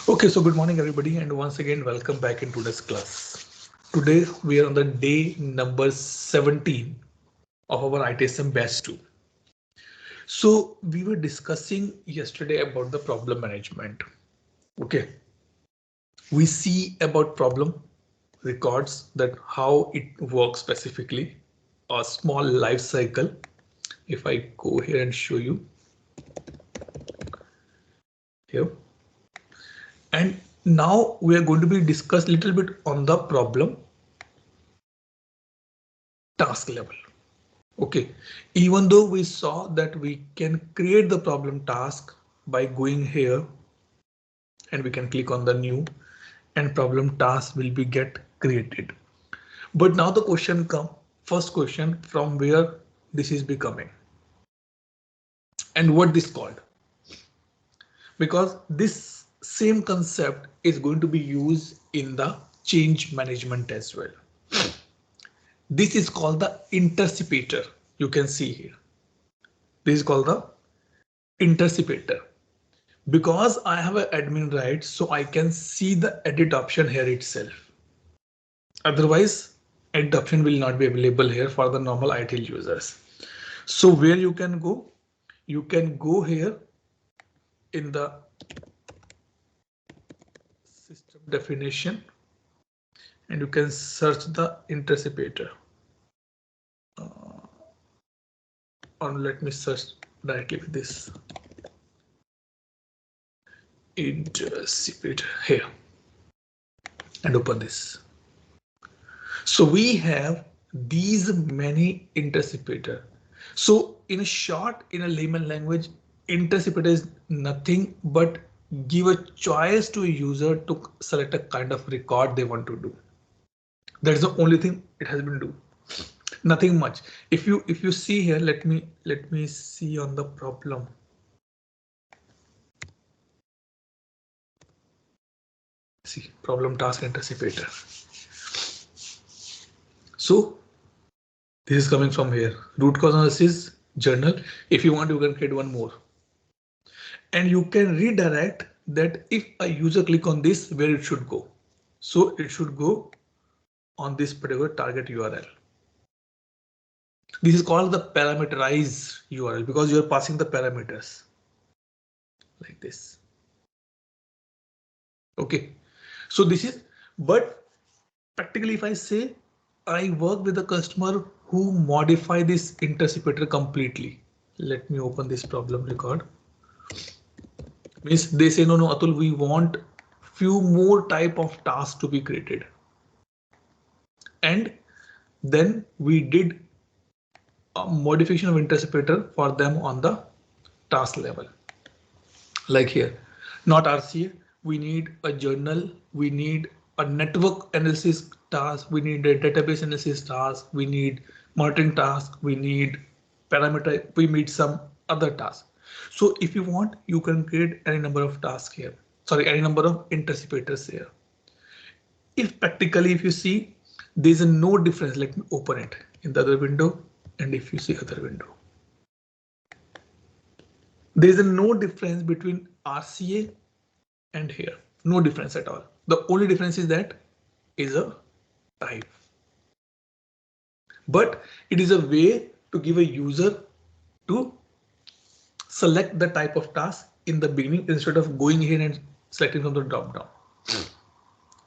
Okay, so good morning everybody, and once again welcome back in today's class. Today we are on the day number 17 of our ITSM batch 2. So we were discussing yesterday about the problem management. Okay, we see about problem records, that how it works specifically, a small life cycle. If I go here and show you here, and now we are going to be discuss a little bit on the problem task level. Okay, even though we saw that we can create the problem task by going here and we can click on the new and problem task will be get created. But now the question come, first question, from where this is becoming and what this called, because this same concept is going to be used in the change management as well. This is called the interceptor. You can see here. This is called the interceptor. Because I have an admin right, so I can see the edit option here itself. Otherwise, edit option will not be available here for the normal ITIL users. So where you can go here in the system definition and you can search the interceptor. Or let me search directly with this interceptor here and open this. So we have these many interceptor. So in a short, in a layman language, interceptor is nothing but give a choice to a user to select a kind of record they want to do. That is the only thing it has been do. Nothing much. If you see here, let me see on the problem. See problem task interceptor. So this is coming from here. Root cause analysis journal. If you want, you can create one more. And you can redirect that if a user click on this, where it should go. So it should go on this particular target URL. This is called the parameterized URL because you are passing the parameters like this. Okay, so this is, but practically if I say I work with a customer who modify this interceptor completely. Let me open this problem record. Means they say, no, Atul, we want few more type of tasks to be created. And then we did a modification of interceptor for them on the task level. Like here, not RCA, we need a journal, we need a network analysis task, we need a database analysis task, we need monitoring task, we need parameter, we need some other task. So if you want, you can create any number of tasks here. Sorry, any number of interceptors here. If practically, if you see, there's a no difference. Let me open it in the other window. And if you see other window, there's a no difference between RCA and here. No difference at all. The only difference is that is a type. But it is a way to give a user to select the type of task in the beginning instead of going here and selecting from the drop down.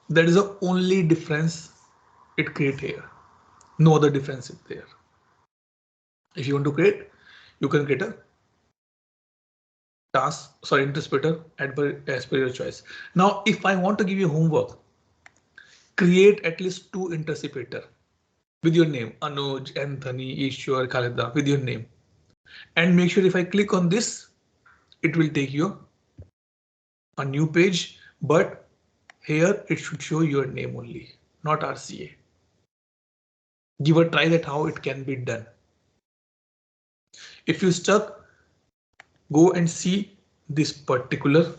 That is the only difference it creates here. No other difference is there. If you want to create, you can create a task, sorry, interceptor as per your choice. Now, if I want to give you homework, create at least 2 interceptor with your name, Anuj, Anthony, Ishwar, Khalida, with your name. And make sure if I click on this, it will take you a new page, but here it should show your name only, not RCA. Give a try that how it can be done. If you stuck, go and see this particular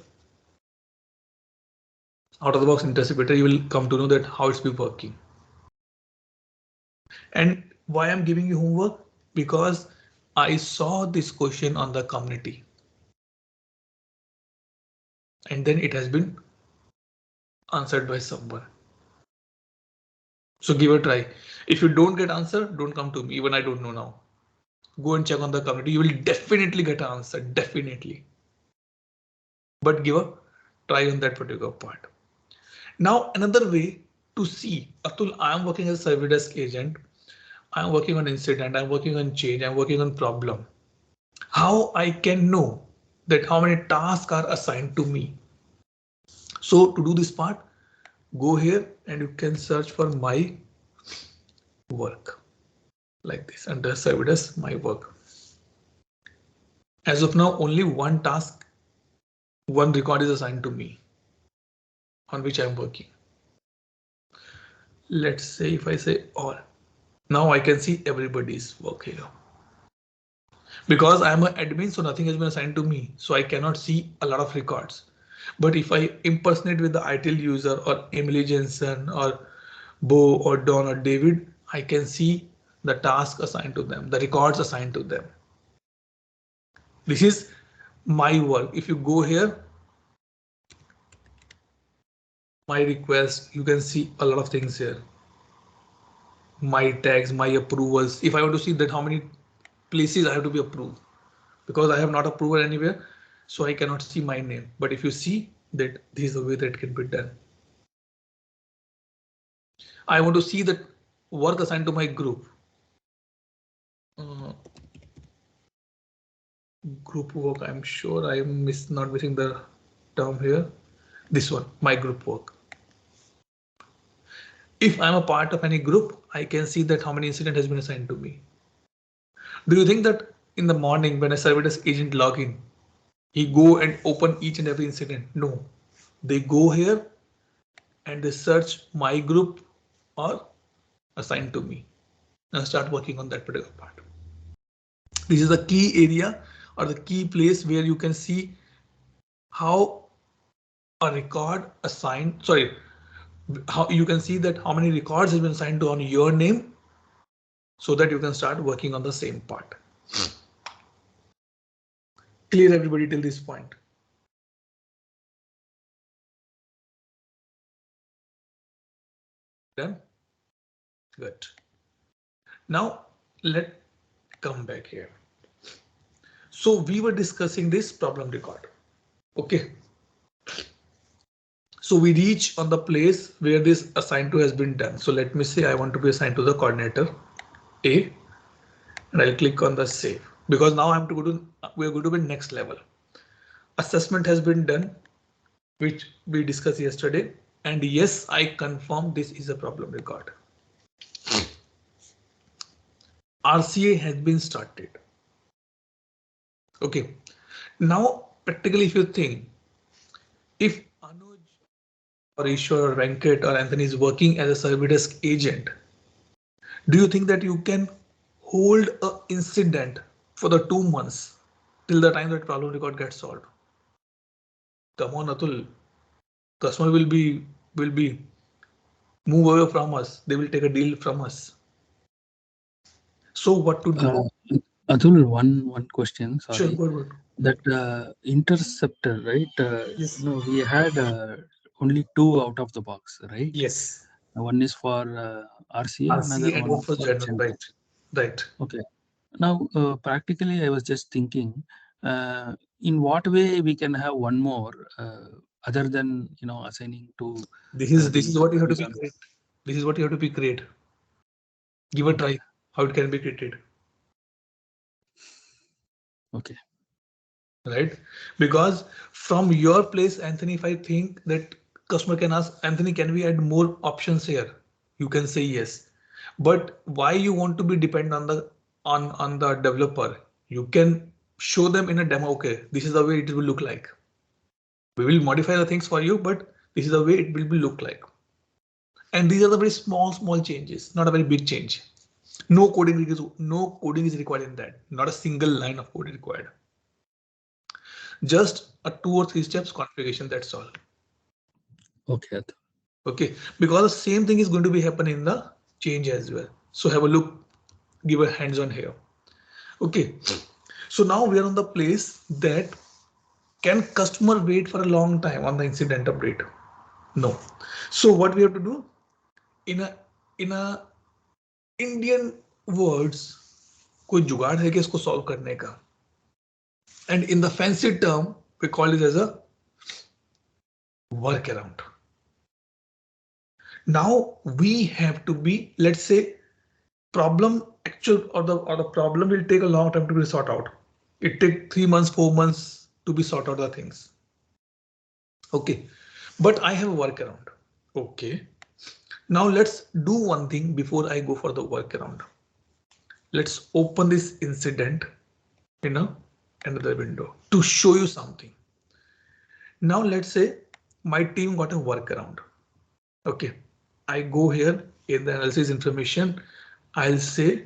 out of the box interceptor, you will come to know that how it's be working. And why I'm giving you homework? Because I saw this question on the community. And then it has been answered by someone. So give a try. If you don't get answer, don't come to me. Even I don't know now. Go and check on the community. You will definitely get an answer. Definitely. But give a try on that particular part. Now another way to see, Atul, I am working as a service desk agent. I am working on incident. I'm working on change. I'm working on problem. How I can know that how many tasks are assigned to me? So to do this part, go here and you can search for my work like this under service desk, my work. As of now, only one task, one record is assigned to me on which I'm working. Let's say if I say all, now I can see everybody's work here. Because I'm an admin, so nothing has been assigned to me, so I cannot see a lot of records. But if I impersonate with the ITIL user or Emily Jensen or Bo or Don or David, I can see the task assigned to them, the records assigned to them. This is my work. If you go here, my request, you can see a lot of things here. My tags, my approvals. If I want to see that how many places I have to be approved, because I have not approved anywhere, so I cannot see my name. But if you see that this is the way that it can be done. I want to see that work assigned to my group. Group work, I'm sure I'm not missing the term here. This one, my group work. If I'm a part of any group, I can see that how many incident has been assigned to me. Do you think that in the morning when a service desk agent log in, he go and open each and every incident? No, they go here and they search my group or assigned to me and start working on that particular part. This is the key area or the key place where you can see how a record assigned, sorry, how you can see that how many records have been assigned to on your name so that you can start working on the same part. Clear everybody till this point? Done? Good. Now let's come back here. So we were discussing this problem record. Okay. So we reach on the place where this assigned to has been done. So let me say I want to be assigned to the coordinator A, and I'll click on the save because now I'm to go to, we're going to be next level. Assessment has been done, which we discussed yesterday. And yes, I confirm this is a problem record. RCA has been started. Okay. Now, practically, if you think, if Anuj or Ishwar or Venkat or Anthony is working as a service desk agent, do you think that you can hold an incident for the 2 months till the time that problem record gets solved? Come on, Atul. Customer will be move away from us. They will take a deal from us. So what to do? Atul, one question. Sure, Sorry, good. that interceptor, right? Yes. No, we had only two out of the box, right? Yes. One is for RCA, another RCA and one one is for for general, general. right? Right. Okay. Now, practically, I was just thinking, in what way we can have one more other than assigning to This is the what you have to based be on. great. This is what you have to be great. Give a Okay. try how it can be created. Okay. Right? Because from your place, Anthony, if I think that customer can ask, Anthony, can we add more options here? You can say yes. But why you want to be dependent on the on the developer? You can show them in a demo, okay, this is the way it will look like. We will modify the things for you, but this is the way it will be look like. And these are the very small changes, not a very big change. No coding is required in that. Not a single line of code is required. Just a 2 or 3 steps configuration. That's all. Okay. Atul. Okay, because the same thing is going to be happening in the change as well. So have a look, give a hands on here. Okay, so now we are on the place that can customer wait for a long time on the incident update? No. So what we have to do in a Indian words, कोई जुगाड़ है कि इसको solve करने का? And in the fancy term, we call it as a workaround. Now we have to be, let's say, problem actual or the problem will take a long time to be sorted out. It take 3 months, 4 months to be sorted out the things. Okay, but I have a workaround. Okay, now let's do one thing before I go for the workaround. Let's open this incident in another window to show you something. Now let's say my team got a workaround. Okay, I go here in the analysis information. I'll say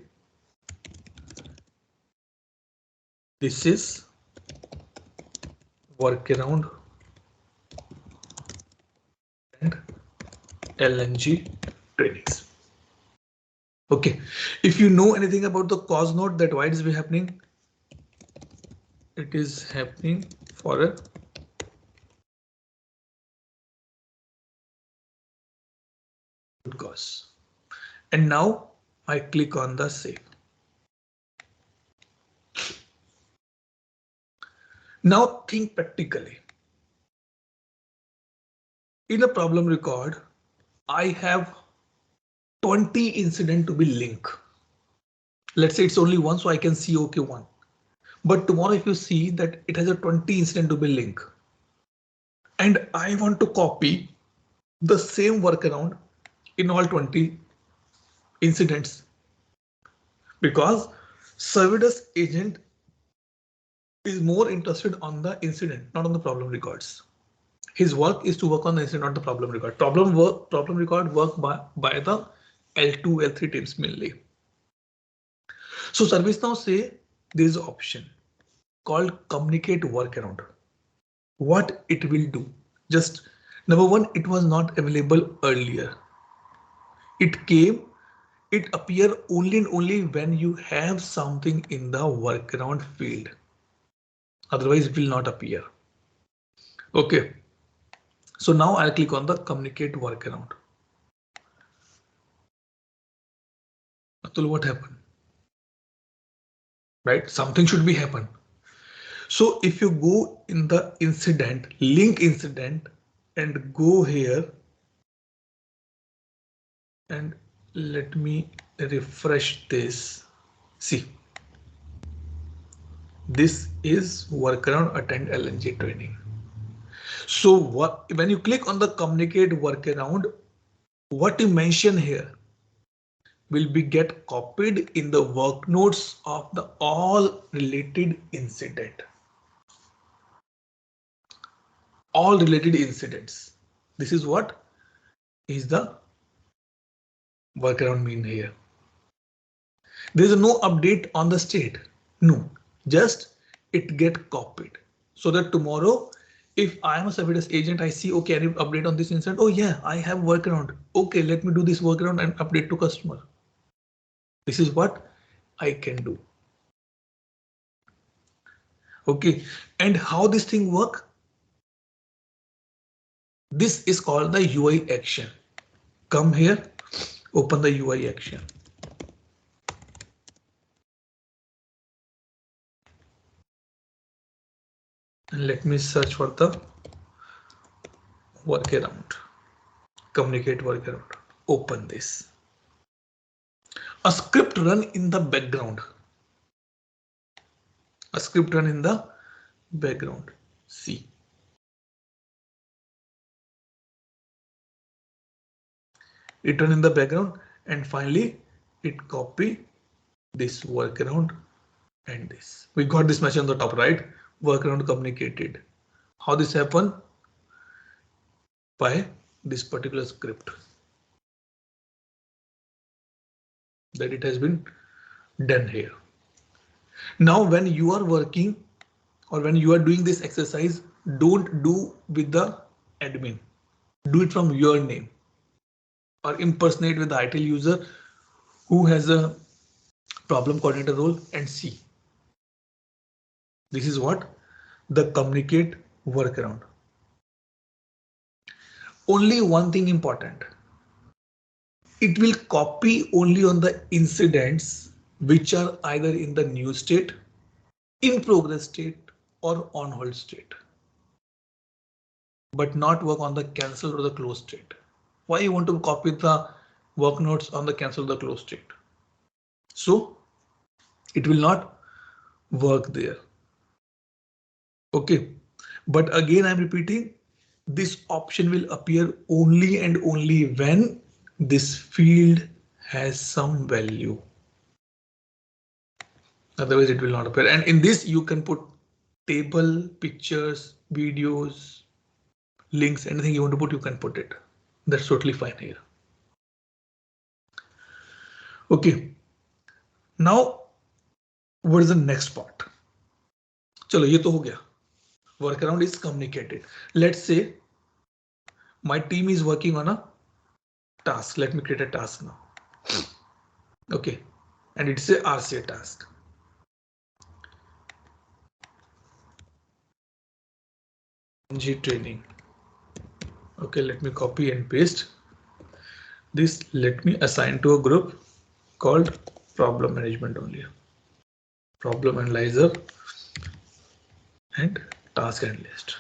this is workaround and LNG trainings. Okay, if you know anything about the cause node that why it is happening, it is happening for a good cause. And now I click on the save. Now think practically. In a problem record, I have 20 incident to be linked. Let's say it's only one, so I can see okay one. But tomorrow, if you see that it has a 20 incident to be linked, and I want to copy the same workaround in all 20 incidents, because Servidus agent is more interested on the incident, not on the problem records. His work is to work on the incident, not the problem record. Problem record work by the L2, L3 teams mainly. So ServiceNow say there is an option called communicate workaround. What it will do? Just number one, it was not available earlier. It appear only and only when you have something in the workaround field. Otherwise it will not appear. Okay. So now I'll click on the communicate workaround. Atul, what happened? Right? Something should be happen. So if you go in the incident, link incident, and go here, and let me refresh this. See, this is workaround attend LNG training. So when you click on the communicate workaround, what you mention here will be get copied in the work notes of the all related incident. All related incidents. This is what is the workaround mean here. There is no update on the state. No, just it get copied so that tomorrow if I am a Servidus agent, I see, okay, I need to update on this incident. Oh yeah, I have workaround. Okay, let me do this workaround and update to customer. This is what I can do. Okay, and how this thing work? This is called the UI action. Come here, open the UI action. And let me search for the workaround. Communicate workaround. Open this. A script run in the background. A script run in the background. See. It run in the background and finally it copy this workaround and this. We got this message on the top right. Workaround communicated. How this happen? By this particular script. That it has been done here. Now when you are working or when you are doing this exercise, don't do with the admin. Do it from your name or impersonate with the ITIL user who has a problem coordinator role and see. This is what the communicate workaround. only one thing important. It will copy only on the incidents which are either in the new state, in progress state, or on hold state, but not work on the cancel or the close state. Why you want to copy the work notes on the cancel or the close state? So it will not work there. Okay, but again I'm repeating, this option will appear only and only when this field has some value. Otherwise it will not appear. And in this you can put table, pictures, videos, links, anything you want to put, you can put it. That's totally fine here. Okay, now what is the next part? चलो ये तो हो गया. Workaround is communicated. Let's say my team is working on a task. Let me create a task now. Okay, and it's a RCA task. G training. Okay, let me copy and paste this. Let me assign to a group called problem management only. Problem analyzer and task analyst.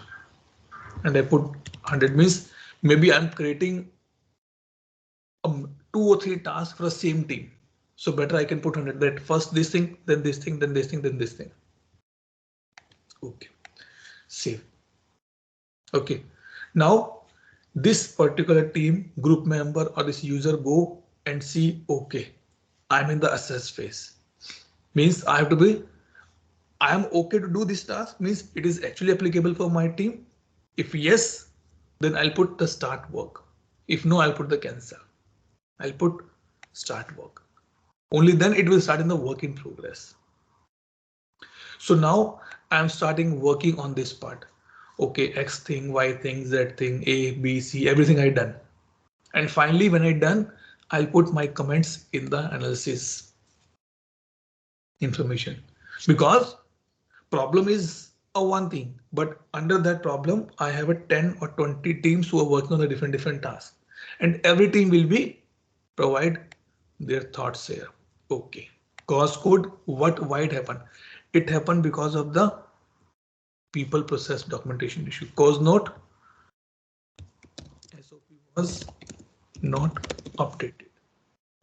And I put 100 means maybe I'm creating 2 or 3 tasks for the same team. So better I can put 100 that first this thing, then this thing, then this thing, then this thing. Okay, save. Okay, now this particular team group member or this user go and see, okay, I'm in the assess phase. Means I have to be, I am okay to do this task, means it is actually applicable for my team. If yes, then I'll put the start work. If no, I'll put the cancel. I'll put start work. Only then it will start in the work in progress. So now I'm starting working on this part. Okay, X thing, Y thing, Z thing, A, B, C, everything I done. And finally, when I done, I'll put my comments in the analysis information, because problem is a one thing, but under that problem, I have a 10 or 20 teams who are working on a different tasks, and every team will be provide their thoughts here. Okay, cause code, why it happened? It happened because of the people process documentation issue. Cause note, SOP was not updated.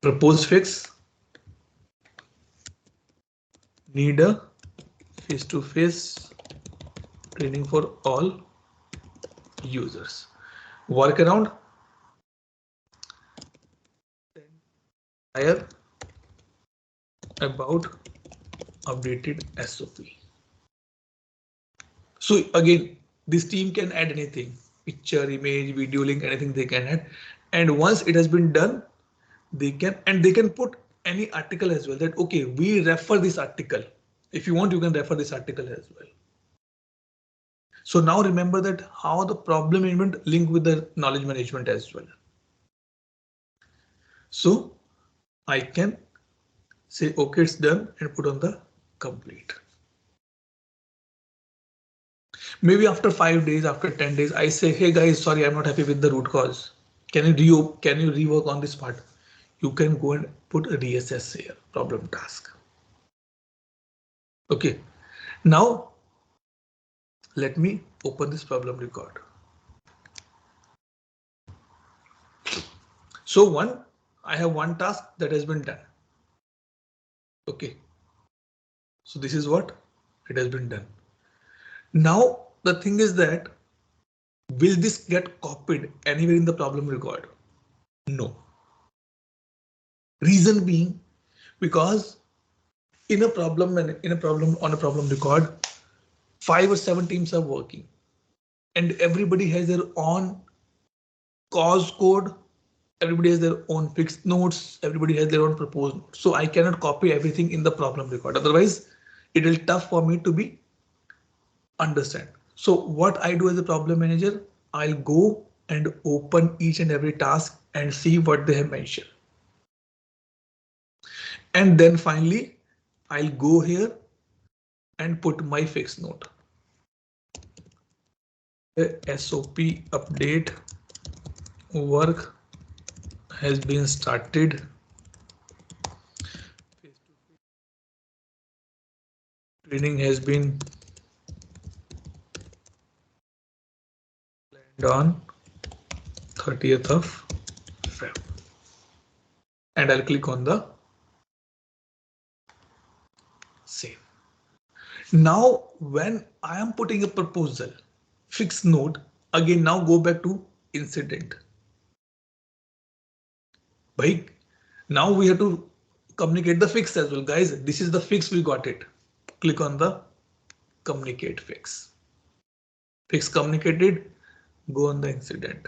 Propose fix, need a face-to-face training for all users. Workaround, hire about updated SOP. So again, this team can add anything, picture, image, video link, anything they can add. And once it has been done, they can put any article as well, that okay, we refer this article. If you want, you can refer this article as well. So now remember that how the problem management link with the knowledge management as well. So I can say, okay, it's done, and put on the complete. Maybe after 5 days, after 10 days, I say, hey guys, sorry, I'm not happy with the root cause. Can you rework on this part? You can go and put a reassess here, problem task. Okay, now let me open this problem record. So I have one task that has been done. Okay, so this is what it has been done. Now the thing is that, will this get copied anywhere in the problem record? No. Reason being, because in a problem on a problem record, 5 or 7 teams are working, and everybody has their own cause code. Everybody has their own fixed notes. Everybody has their own proposed notes. So I cannot copy everything in the problem record. Otherwise, it will tough for me to be understand. So what I do as a problem manager, I'll go and open each and every task and see what they have mentioned. And then finally, I'll go here and put my fixed note. The SOP update work has been started. Training has been planned on 30th of Feb. And I'll click on the save. Now, when I am putting a proposal, fixed note, again, now go back to incident. Bhai, now we have to communicate the fix as well. Guys, this is the fix, we got it. Click on the communicate fix. Fix communicated, go on the incident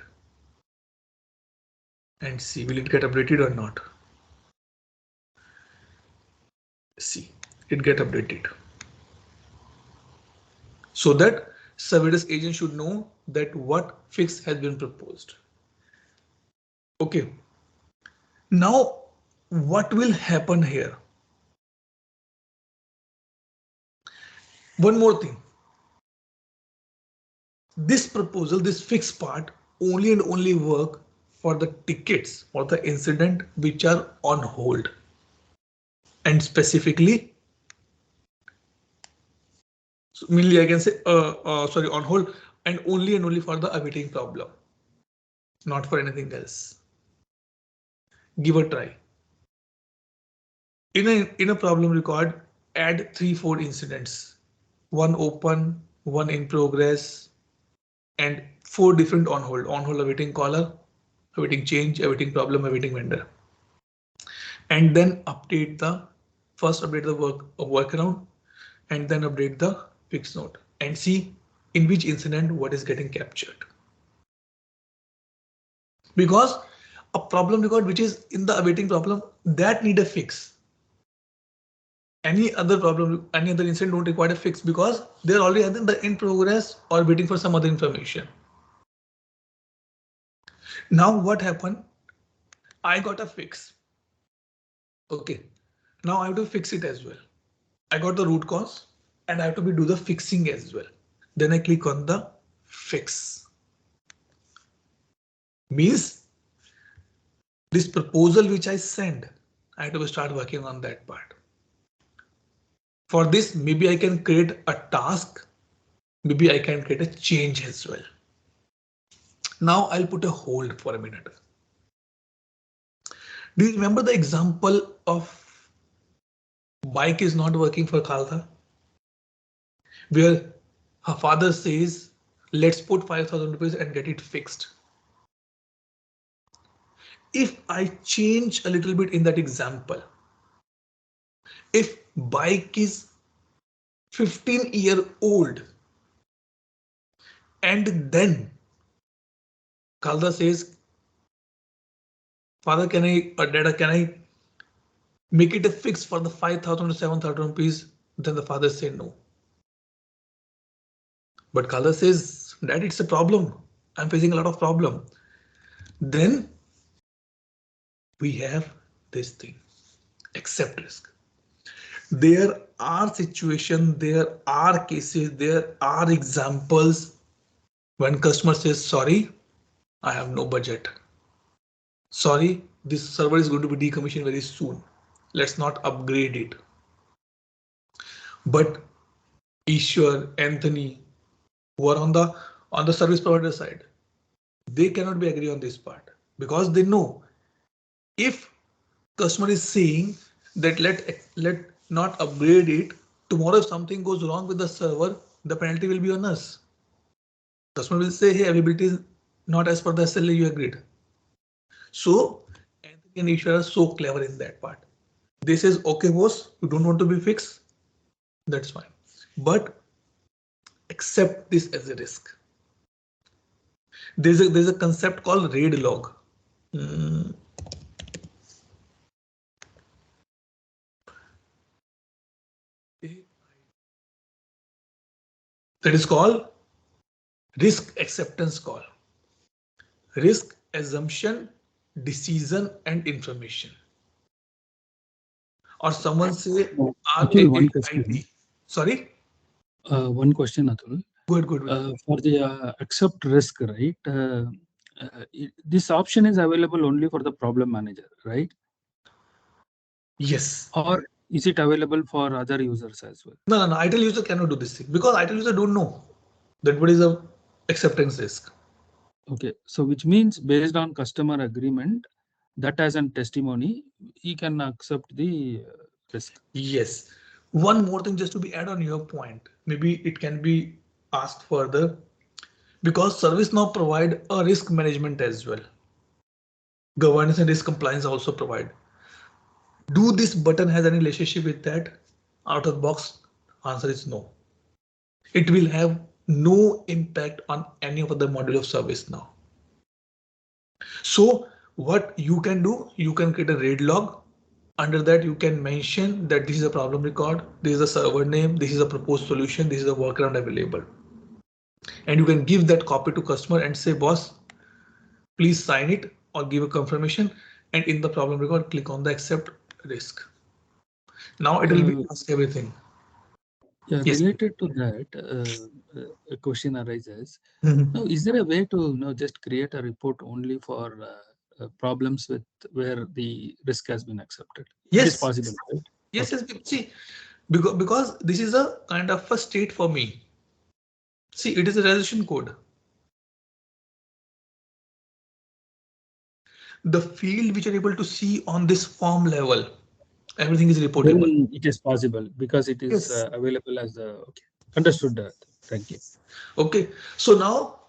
and see will it get updated or not. See, it get updated. So that service agent should know that what fix has been proposed. Okay. Now, what will happen here? One more thing. This proposal, this fixed part, only and only work for the tickets or the incident which are on hold. And specifically, so mainly I can say, sorry, on hold and only for the awaiting problem, not for anything else. Give a try. In a problem record, add 3-4 incidents, one open, one in progress, and 4 different on hold awaiting caller, awaiting change, awaiting problem, awaiting vendor. And then update the workaround and then update the fix note and see in which incident what is getting captured. Because a problem record which is in the awaiting problem that need a fix. Any other problem, any other incident don't require a fix because they're already either in the in progress or waiting for some other information. Now what happened? I got a fix. Okay, now I have to fix it as well. I got the root cause and I have to do the fixing as well. Then I click on the fix. Means this proposal which I send, I have to start working on that part. For this, maybe I can create a task. Maybe I can create a change as well. Now I'll put a hold for a minute. Do you remember the example of bike is not working for Khalda? Where her father says, let's put 5,000 rupees and get it fixed. If I change a little bit in that example, if bike is 15-year-old and then Khalda says, father, can I, or dada, can I make it a fix for the 5,000 to 7,000 rupees? Then the father said no. But Khalda says, dad, it's a problem. I'm facing a lot of problem. Then we have this thing, accept risk. There are situations, there are cases, there are examples when customer says, sorry, I have no budget. Sorry, this server is going to be decommissioned very soon. Let's not upgrade it. But Ishwar, Anthony, who are on the service provider side, they cannot be agree on this part because they know if customer is saying that let not upgrade it, tomorrow if something goes wrong with the server, the penalty will be on us. Customer will say, hey, availability is not as per the SLA you agreed. So Anthony and Ishwar are so clever in that part. They says, okay, boss, you don't want to be fixed. That's fine. But accept this as a risk. There's a concept called raid log. That is called risk acceptance call. Risk assumption, decision, and information. Or someone say, Actually, one question. Sorry? One question, Atul. Good. For the accept risk, right? this option is available only for the problem manager, right? Yes. Or is it available for other users as well? No. ITIL user cannot do this thing because ITIL user don't know that what is a acceptance risk. Okay, so which means based on customer agreement, that as a testimony, he can accept the risk. Yes. One more thing just to be add on your point. Maybe it can be asked further because ServiceNow provide a risk management as well. Governance and risk compliance also provide. Do this button has any relationship with that? Out of the box, answer is no. It will have no impact on any of the module of ServiceNow. So what you can do, you can create a RAID log. Under that, you can mention that this is a problem record, this is a server name, this is a proposed solution, this is a workaround available. And you can give that copy to customer and say, boss, please sign it or give a confirmation. And in the problem record, click on the accept risk. Now it will be ask everything. Yeah, Yes. related to that, a question arises. Mhm. Now, is there a way to just create a report only for problems with where the risk has been accepted? It is Yes. possible, right? Yes. Okay. Yes. See, because this is a kind of a state for me. See, it is a resolution code. The field which are able to see on this form level, everything is reportable. Then it is possible because it is Yes. available as the okay. Understood that. Thank you. Okay. So now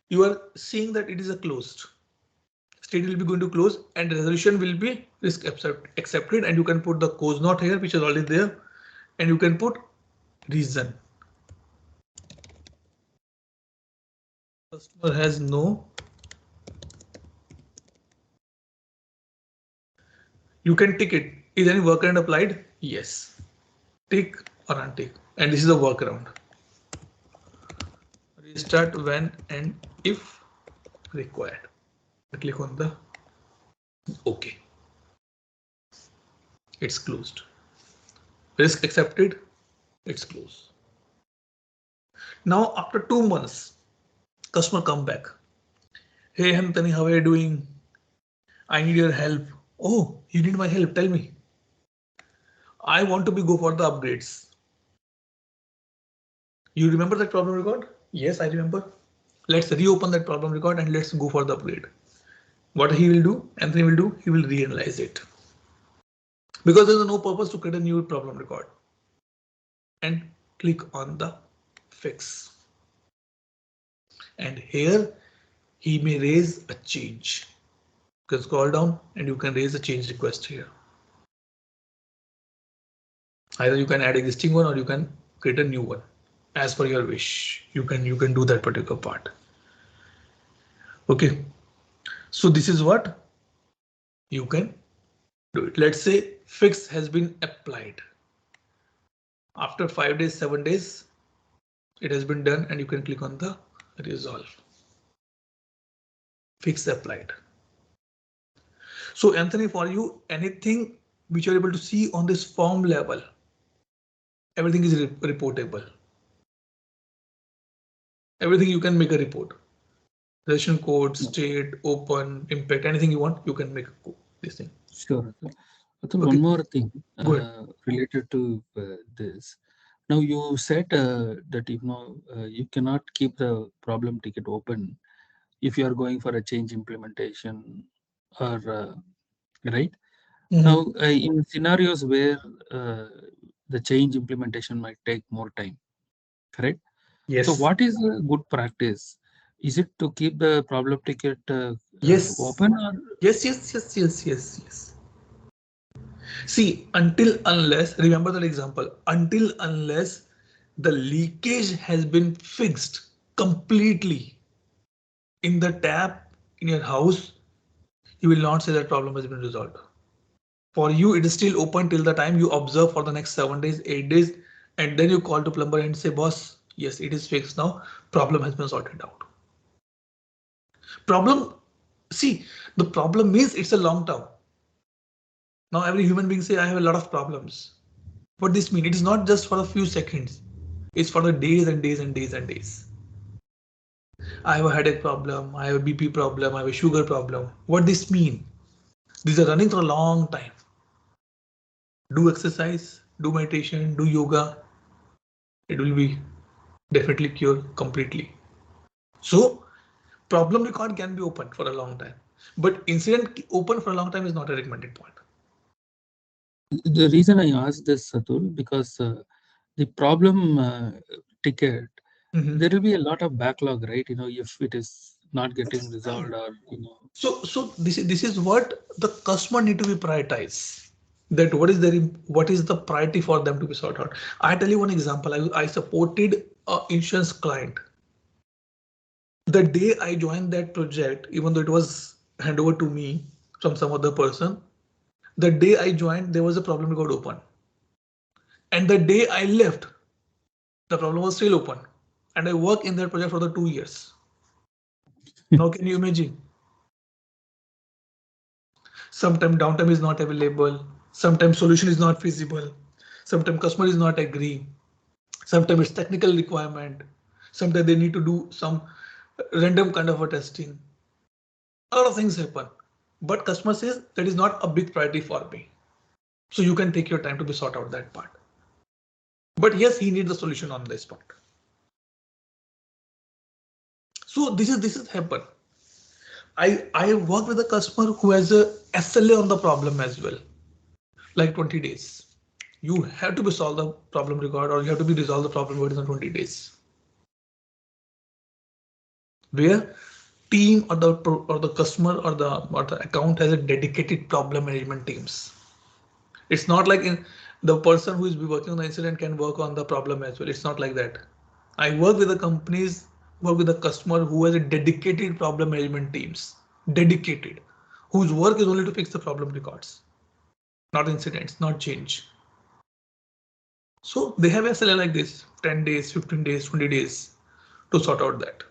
you are seeing that it is a closed state will be going to close and the resolution will be risk accepted and you can put the cause not here which is already there and you can put reason. Customer has no. You can tick it. Is any workaround applied? Yes. Tick or untick. And this is a workaround. Restart when and if required. Click on the OK. It's closed. Risk accepted. It's closed. Now after 2 months, customer come back. Hey Anthony, how are you doing? I need your help. Oh, you need my help. Tell me. I want to be go for the upgrades. You remember that problem record? Yes, I remember. Let's reopen that problem record and let's go for the upgrade. What he will do, Anthony will do, he will reanalyze it. Because there's no purpose to create a new problem record. And click on the fix. And here he may raise a change. You can scroll down and you can raise a change request here. Either you can add existing one or you can create a new one as per your wish. You can do that particular part. Okay, so this is what you can do it. Let's say fix has been applied. After 5 days, 7 days, it has been done and you can click on the resolve. Fix applied. So Anthony, for you, anything which you're able to see on this form level, everything is reportable. Everything you can make a report. Session code, state, open, impact, anything you want, you can make this thing. Sure. Atul, Okay. one more thing Go ahead. related to this. Now you said that you cannot keep the problem ticket open if you are going for a change implementation or right. Now in scenarios where the change implementation might take more time, correct? So Yes. what is a good practice? Is it to keep the problem ticket Yes. open or Yes. See, until unless, remember that example, until unless the leakage has been fixed completely in the tap in your house, you will not say that problem has been resolved. For you, it is still open till the time you observe for the next 7 days, 8 days, and then you call to plumber and say, boss, yes, it is fixed now. Problem has been sorted out. Problem, see, the problem is it's a long term. Now every human being say, I have a lot of problems. What this means, it is not just for a few seconds. It's for the days and days and days and days. I have a headache problem, I have a BP problem, I have a sugar problem. What this mean? These are running for a long time. Do exercise, do meditation, do yoga. It will be definitely cured completely. So problem record can be open for a long time, but incident open for a long time is not a recommended point. The reason I asked this, Atul, because the problem ticket, there will be a lot of backlog, right? If it is not getting resolved, or So this is what the customer need to be prioritized. That what is the priority for them to be sorted out. I tell you one example. I supported a insurance client. The day I joined that project, even though it was handed over to me from some other person, the day I joined, there was a problem that got open. And the day I left, the problem was still open. And I worked in that project for the 2 years. Now can you imagine? Sometimes downtime is not available. Sometimes solution is not feasible. Sometimes customer is not agree. Sometimes it's technical requirement. Sometimes they need to do some random kind of a testing. A lot of things happen. But customer says that is not a big priority for me. So you can take your time to be sort out that part. But yes, he needs the solution on this part. So this is happen. I work with a customer who has a SLA on the problem as well, like 20 days. You have to be solve the problem record, or you have to be resolve the problem within 20 days. Where team or the customer or the account has a dedicated problem management teams. It's not like the person who is working on the incident can work on the problem as well. It's not like that. I work with the companies, work with the customer who has a dedicated problem management teams, dedicated, whose work is only to fix the problem records, not incidents, not change. So they have SLA like this, 10 days, 15 days, 20 days to sort out that.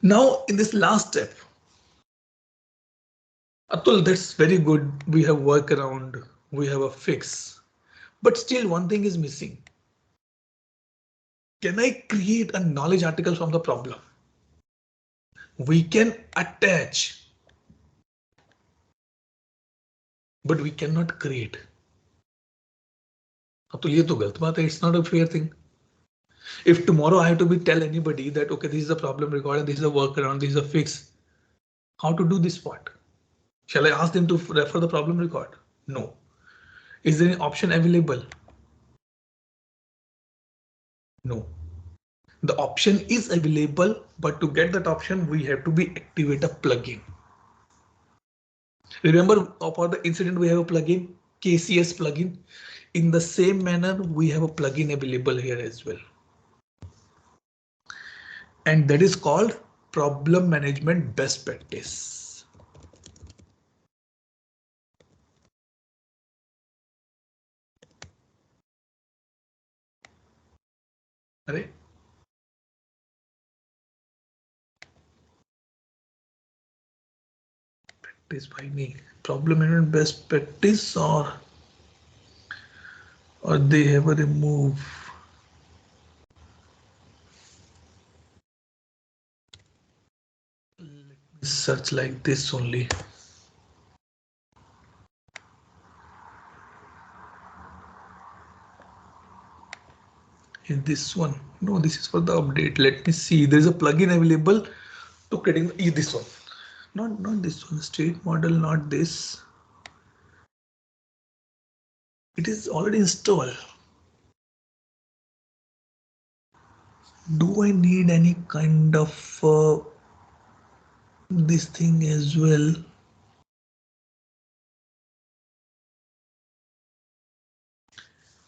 Now in this last step, Atul, that's very good. We have workaround, we have a fix, but still one thing is missing. Can I create a knowledge article from the problem? We can attach, but we cannot create. अब तो ये तो गलत बात है. It's not a fair thing. If tomorrow I have to be tell anybody that okay, this is a problem record and this is a workaround, this is a fix, how to do this part? Shall I ask them to refer the problem record? No. Is there any option available? No. The option is available, but to get that option, we have to be activate a plugin. Remember, for the incident, we have a plugin, CIS plugin. In the same manner, we have a plugin available here as well. And that is called problem management best practice. Right? Practice by me. Problem management best practice, or they have a remove. Let me search like this only. In this one, no, this is for the update. Let me see. There is a plugin available to creating this one. Not this one. State model, not this. It is already installed. Do I need any kind of this thing as well?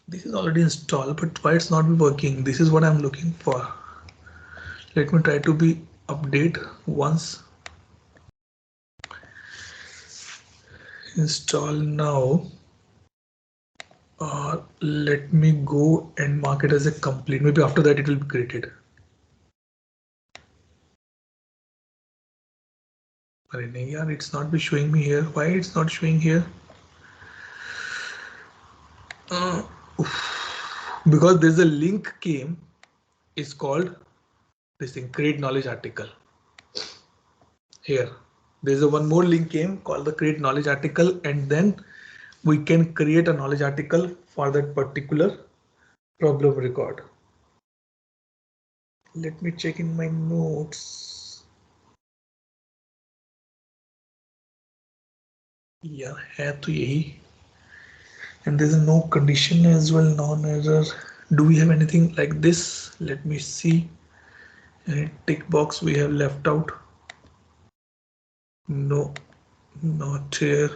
This is already installed, but why it's not working? This is what I'm looking for. Let me try to be update once. Install now. Let me go and mark it as a complete. Maybe after that it will be created. It's not be showing me here. Why it's not showing here? Because there's a link came. It's called this thing, create knowledge article. Here, there's a one more link came called the create knowledge article, and then we can create a knowledge article for that particular problem record. Let me check in my notes. Yeah, है तो यही. And there's no condition as well, non-error. Do we have anything like this? Let me see. Any tick box we have left out? No, not here.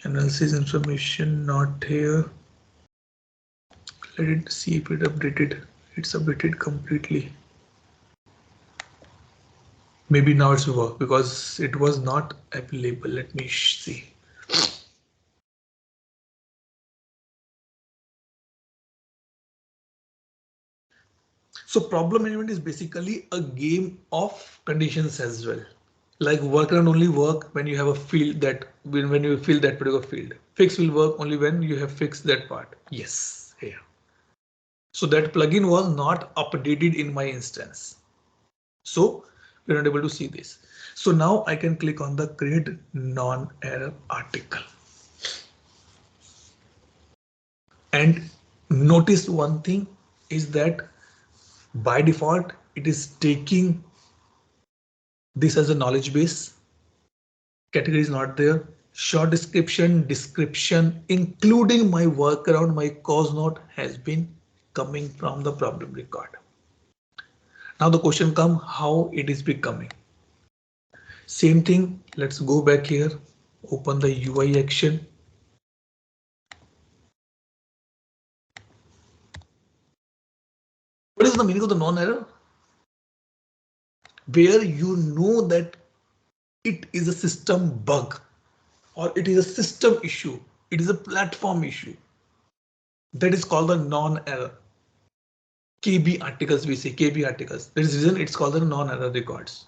Analysis information, not here. Let it see if it updated. It's updated completely. Maybe now it's work because it was not available. Let me see. So problem management is basically a game of conditions as well. Like workaround only work when you have a field that when you fill that particular field. Fix will work only when you have fixed that part. Yes, here. So that plugin was not updated in my instance. So we're not able to see this. So now I can click on the create non-error article. And notice one thing is that by default, it is taking this as a knowledge base. Category is not there. Short description, including my workaround, my cause note has been coming from the problem record. Now the question comes how it is becoming. Same thing. Let's go back here. Open the UI action. What is the meaning of the non-error? Where you know that it is a system bug or it is a system issue. It is a platform issue. That is called the non-error. KB articles, we say KB articles. There is reason it's called the non-error records.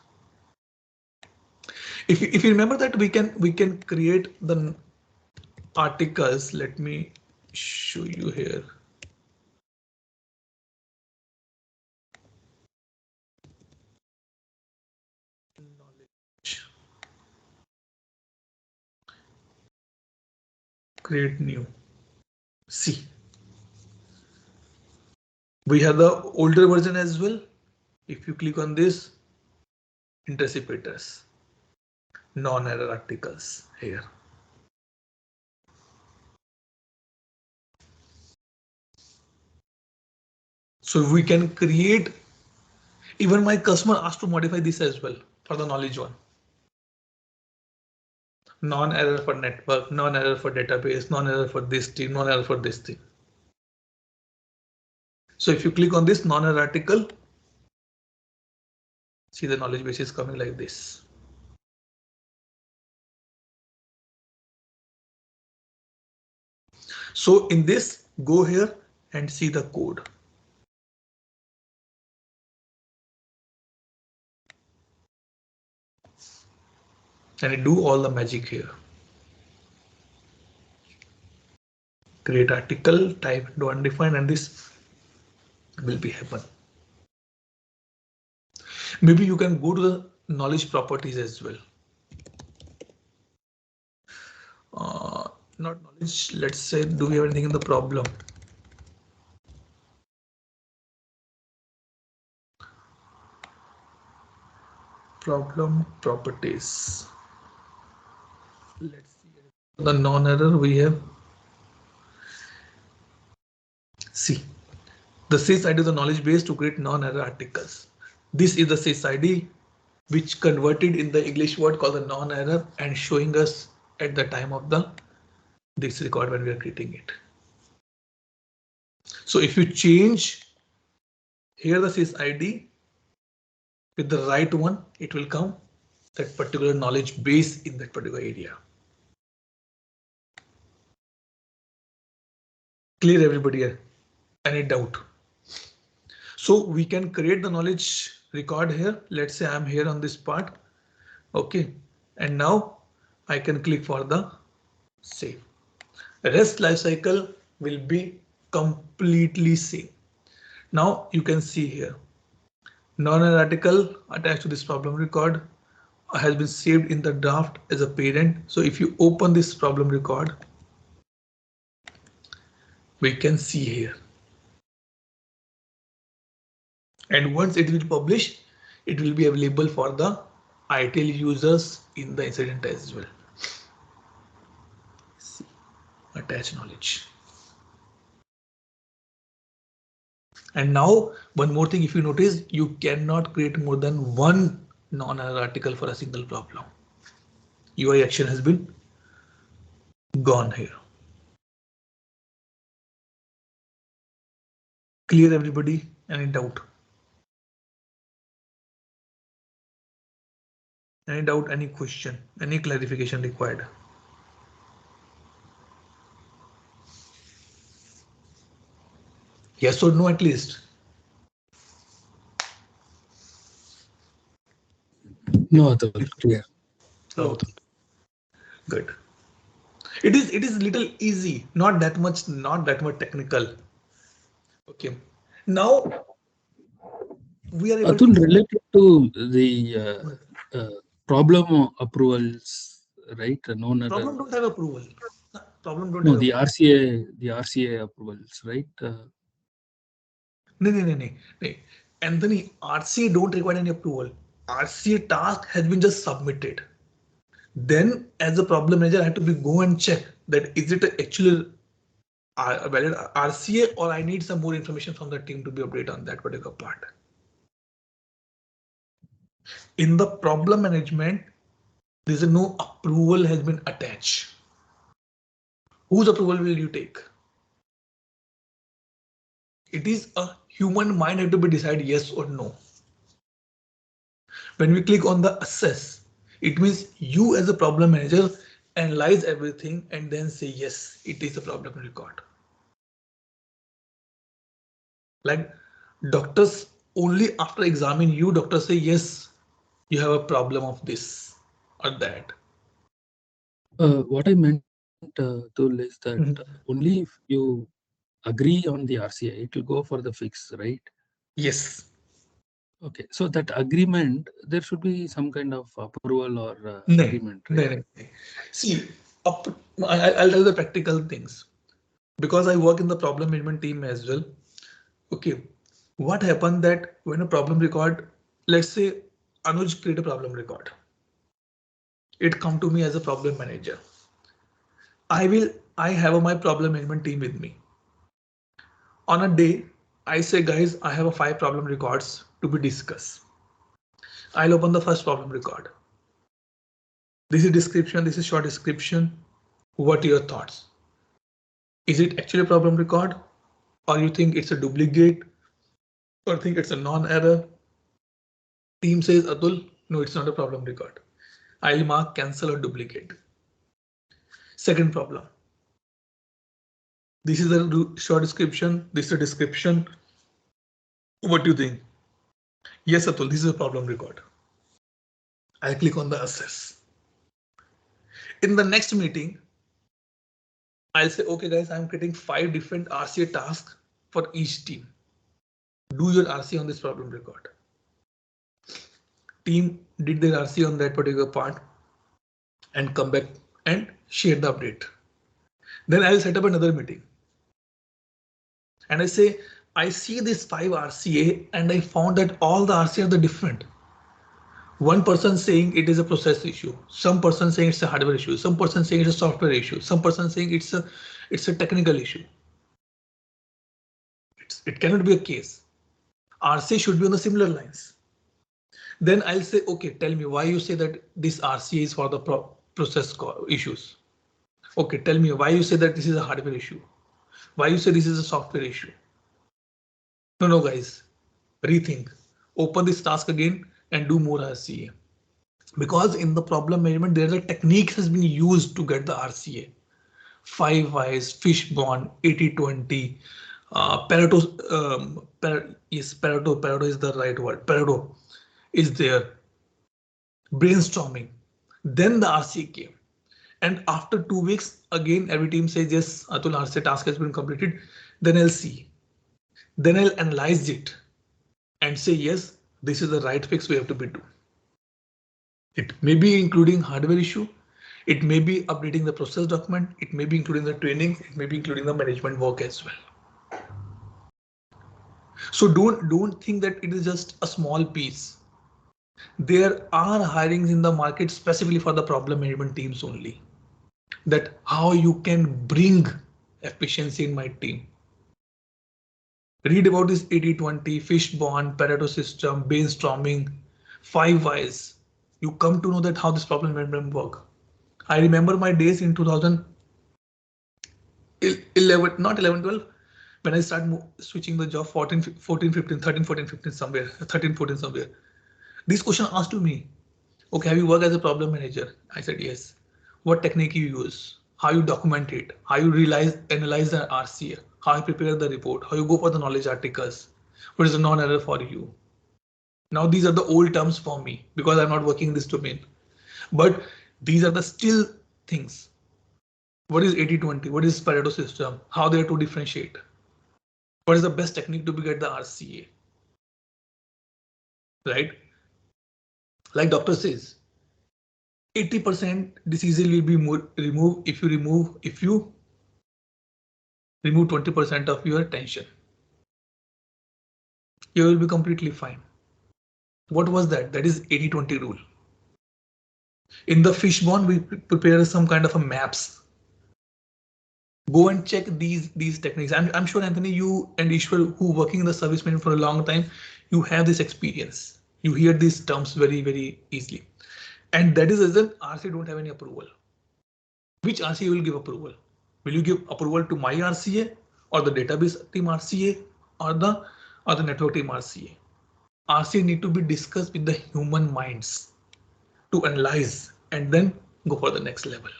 If you remember that we can create the articles. Let me show you here. Create new. See, we have the older version as well. If you click on this, Interceptors, non-error articles here. So we can create, even my customer asked to modify this as well for the knowledge one. Non-error for network, non-error for database, non-error for this thing, non-error for this thing. So if you click on this non-error article, see the knowledge base is coming like this. So in this, go here and see the code. And it do all the magic here. Create article, type into undefined, and this will be happen. Maybe you can go to the knowledge properties as well. Not knowledge, let's say, do we have anything in the problem? Problem properties. Let's see the non-error we have. See, the CIS ID of the knowledge base to create non-error articles. This is the CIS ID which converted in the English word called the non-error and showing us at the time of the this record when we are creating it. So if you change here the CIS ID with the right one, it will come that particular knowledge base in that particular area. Clear everybody here? Any doubt? So we can create the knowledge record here. Let's say I'm here on this part. OK, and now I can click for the save. Rest lifecycle will be completely same. Now you can see here Non-article attached to this problem record has been saved in the draft as a parent. So if you open this problem record, we can see here. And once it will publish, it will be available for the ITL users in the incident as well. See, attach knowledge. And now one more thing, if you notice, you cannot create more than one non-error article for a single problem. UI action has been gone here. Clear everybody? Any doubt? Any doubt, any question, any clarification required? Yes or no at least? No, Atul, clear. Oh, good. It is little easy, not that much technical. Okay. Now we are able Atul, to related to the problem approvals, right? Known as problem don't have approval. Problem don't no, have the approval. RCA approvals, right? No. Anthony, RCA don't require any approval. RCA task has been just submitted. Then as a problem manager, I have to go and check that is it actually a valid RCA or I need some more information from the team to be updated on that particular part. In the problem management, there is no approval has been attached. Whose approval will you take? It is a human mind have to be decide yes or no. When we click on the assess, it means you as a problem manager analyze everything and then say yes, it is a problem record. Like doctors only after examining you, doctors say yes, you have a problem of this or that. What I meant to is that Mhm. only if you agree on the RCA, it will go for the fix, right? Yes. Okay, so that agreement, there should be some kind of approval or No, agreement, right? no. See, up, I'll tell you the practical things because I work in the problem management team as well. Okay, what happened that when a problem record, let's say Anuj create a problem record, it come to me as a problem manager. I have my problem management team with me. On a day, I say guys, I have a 5 problem records to be discussed. I'll open the first problem record. This is description, this is short description. What are your thoughts? Is it actually a problem record? Or you think it's a duplicate? Or think it's a non-error? Team says, Atul, no, it's not a problem record. I'll mark cancel or duplicate. Second problem. This is a short description. This is a description. What do you think? Yes, Atul, this is a problem record. I'll click on the assess. In the next meeting, I'll say, okay, guys, I'm creating 5 different RCA tasks for each team. Do your RCA on this problem record. Team did their RCA on that particular part and come back and share the update. Then I'll set up another meeting. And I say, I see this 5 RCA and I found that all the RCA are different. One person saying it is a process issue, some person saying it's a hardware issue, some person saying it's a software issue, some person saying it's a technical issue. It cannot be a case. RCA should be on the similar lines. Then I'll say, okay, tell me why you say that this RCA is for the process issues. Okay, tell me why you say that this is a hardware issue. Why you say this is a software issue. No, guys, rethink. Open this task again and do more RCA. Because in the problem management, there's a technique has been used to get the RCA. 5 whys, fishbone, 80-20, Pareto, Pareto is the right word. Pareto is there. Brainstorming. Then the RCA came. And after 2 weeks, again, every team says, yes, Atul, RCA task has been completed. Then I'll see. Then I'll analyze it and say, yes, this is the right fix we have to be do. It may be including hardware issue. It may be updating the process document. It may be including the training. It may be including the management work as well. So don't think that it is just a small piece. There are hirings in the market specifically for the problem management teams only. That how you can bring efficiency in my team. Read about this 80-20, fishbone, Pareto system, brainstorming, 5 whys. You come to know that how this problem management work. I remember my days in 2011, not 11, 12, when I started switching the job 14, 14, 15, 13, 14, 15 somewhere, 13, 14 somewhere. This question asked to me, okay, have you worked as a problem manager? I said, yes. What technique you use? How you document it? How you analyze the RCA? How you prepare the report? How you go for the knowledge articles? What is the non-error for you? Now these are the old terms for me because I'm not working in this domain. But these are the still things. What is 80-20? What is Pareto system? How they are to differentiate? What is the best technique to get the RCA? Right? Like doctor says, 80% diseases will be removed if you remove 20% of your tension. You will be completely fine. What was that? That is 80-20 rule. In the fishbone, we prepare some kind of a maps. Go and check these techniques. I'm sure Anthony, you and Ishwar, who working in the service management for a long time, you have this experience. You hear these terms very easily. And that is as an RCA don't have any approval. Which RCA will give approval? Will you give approval to my RCA or the database team RCA or the network team RCA? RCA need to be discussed with the human minds to analyze and then go for the next level.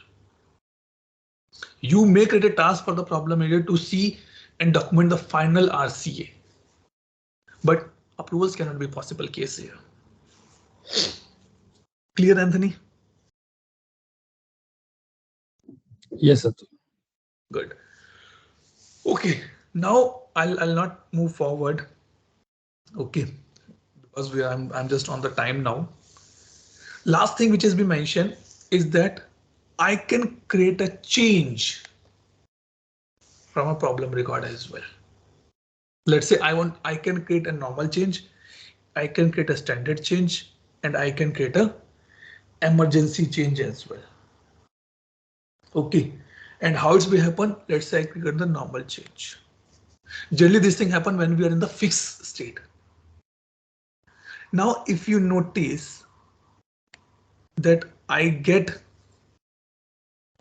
You may create a task for the problem area to see and document the final RCA, but approvals cannot be possible case here. Clear, Anthony? Yes, Atul. Good. Okay, now I'll not move forward. Okay, because I'm just on the time now. Last thing which has been mentioned is that I can create a change from a problem record as well. Let's say I can create a normal change, I can create a standard change, and I can create a emergency change as well. Okay, and how it will happen? Let's say I create the normal change. Generally, this thing happen when we are in the fixed state. Now, if you notice that I get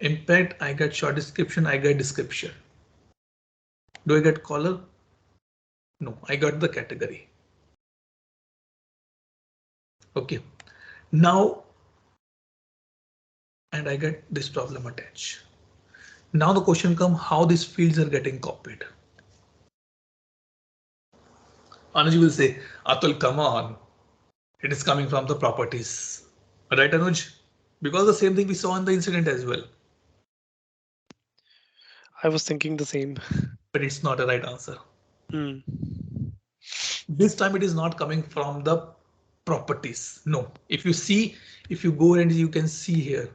impact, I get short description, I get description. Do I get caller? No, I got the category. Okay, now, and I get this problem attached. Now the question comes, how these fields are getting copied. Anuj will say, Atul, come on. It is coming from the properties. Right, Anuj? Because the same thing we saw in the incident as well. I was thinking the same. But it's not a right answer. Hmm. This time it is not coming from the properties. No. If you go and you can see here.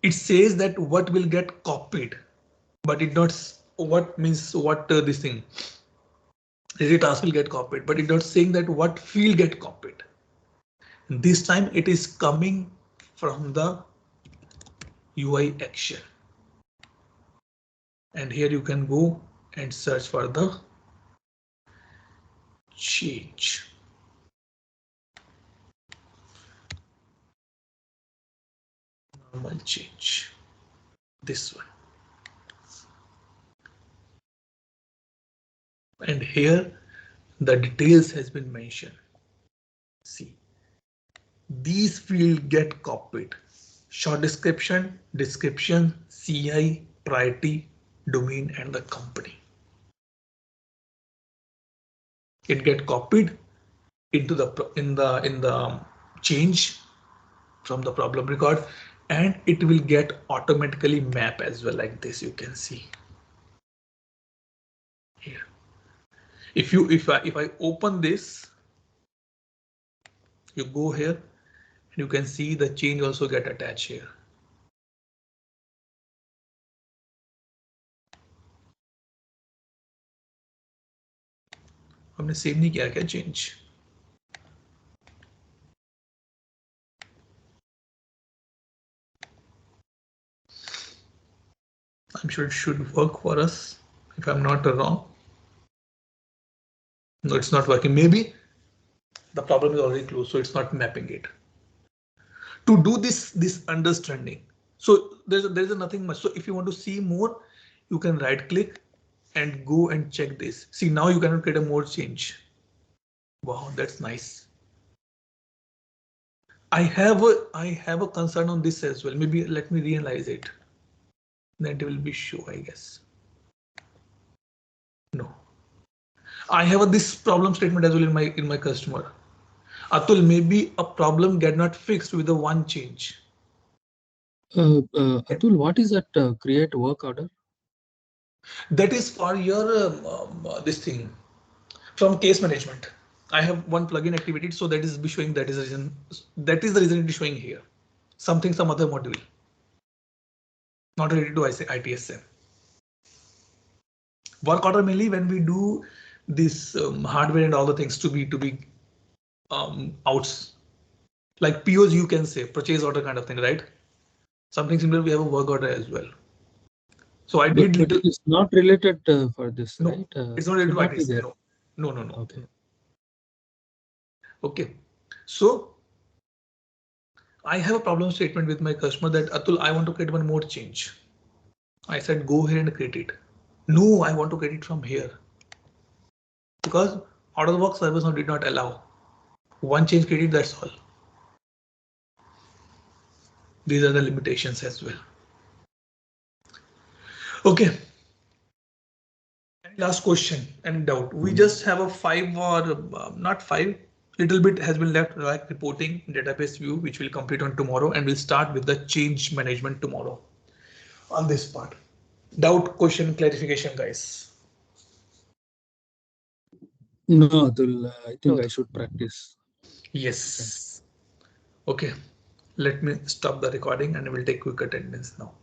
It says that what will get copied, but it not what means what this thing. Every task will get copied, but it's not saying that what field get copied. This time it is coming from the UI action. And here you can go and search for the change. Normal change. This one. And here the details has been mentioned. See, these fields get copied. Short description, CI, priority, domain, and the company. It get copied into the in the change from the problem record, and it will get automatically map as well, like this you can see. If I open this, you go here, you can see the change also get attached here. हमने save नहीं किया क्या change? I'm sure it should work for us if I'm not wrong. No, it's not working. Maybe the problem is already closed, so it's not mapping it. To do this understanding, so there's nothing much. So if you want to see more, you can right click and go and check this. See, now you cannot get a more change. Wow, that's nice. I have a concern on this as well. Maybe let me realize it. Then it will be show, I guess. No. I have this problem statement as well in my customer. Atul, maybe a problem get not fixed with the one change. Atul, what is that create work order? That is for your this thing from case management. I have one plugin activated, so that is be showing that is the reason. That is the reason it is showing here. Some other module, not related to ITSM. Work order mainly when we do this hardware and all the things to be outs, like POs, you can say purchase order kind of thing, right? Something similar. We have a work order as well. So I did But little. it's not related for this, No, right? it's not related to ITSM. There. No. Okay. Okay. So I have a problem statement with my customer that Atul, I want to create one more change. I said, go here and create it. No, I want to create it from here. Because out of the box service now did not allow. One change created, that's all. These are the limitations as well. Okay. Any last question, any doubt? We just have a 5 or not 5. Little bit has been left, like reporting database view, which will complete on tomorrow, and we'll start with the change management tomorrow on this part. Doubt, question, clarification, guys. No, Atul, I think I should practice. Yes. Okay. Let me stop the recording and we'll take quick attendance now.